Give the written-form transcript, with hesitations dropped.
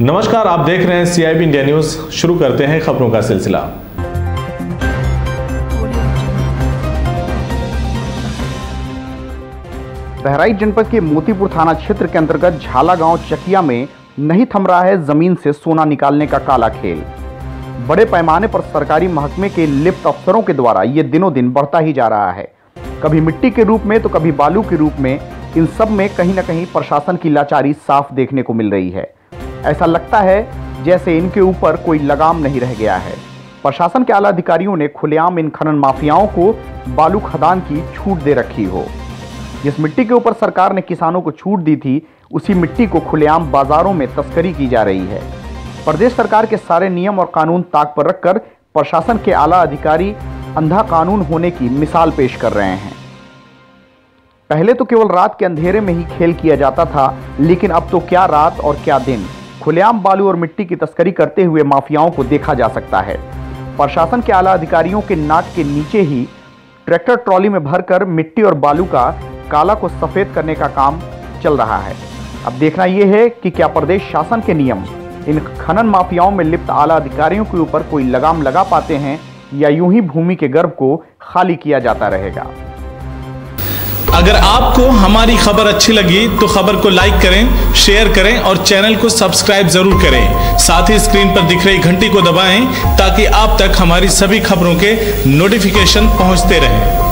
नमस्कार, आप देख रहे हैं CIB इंडिया न्यूज। शुरू करते हैं खबरों का सिलसिला। बहराइच जनपद के मोतीपुर थाना क्षेत्र के अंतर्गत झाला गांव चकिया में नहीं थम रहा है जमीन से सोना निकालने का काला खेल। बड़े पैमाने पर सरकारी महकमे के लिप्त अफसरों के द्वारा ये दिनों दिन बढ़ता ही जा रहा है। कभी मिट्टी के रूप में तो कभी बालू के रूप में। इन सब में कहीं न कहीं प्रशासन की लाचारी साफ देखने को मिल रही है। ऐसा लगता है जैसे इनके ऊपर कोई लगाम नहीं रह गया है। प्रशासन के आला अधिकारियों ने खुलेआम इन खनन माफियाओं को बालू खदान की छूट दे रखी हो। जिस मिट्टी के ऊपर सरकार ने किसानों को छूट दी थी, उसी मिट्टी को खुलेआम बाजारों में तस्करी की जा रही है। प्रदेश सरकार के सारे नियम और कानून ताक पर रखकर प्रशासन के आला अधिकारी अंधा कानून होने की मिसाल पेश कर रहे हैं। पहले तो केवल रात के अंधेरे में ही खेल किया जाता था, लेकिन अब तो क्या रात और क्या दिन, खुलेआम बालू और मिट्टी की तस्करी करते हुए माफियाओं को देखा जा सकता है। प्रशासन के आला अधिकारियों के नाक के नीचे ही ट्रैक्टर ट्रॉली में भरकर मिट्टी और बालू का काला को सफेद करने का काम चल रहा है। अब देखना यह है कि क्या प्रदेश शासन के नियम इन खनन माफियाओं में लिप्त आला अधिकारियों के ऊपर कोई लगाम लगा पाते हैं या यूं ही भूमि के गर्भ को खाली किया जाता रहेगा। अगर आपको हमारी खबर अच्छी लगी तो खबर को लाइक करें, शेयर करें और चैनल को सब्सक्राइब जरूर करें। साथ ही स्क्रीन पर दिख रही घंटी को दबाएं ताकि आप तक हमारी सभी खबरों के नोटिफिकेशन पहुंचते रहें।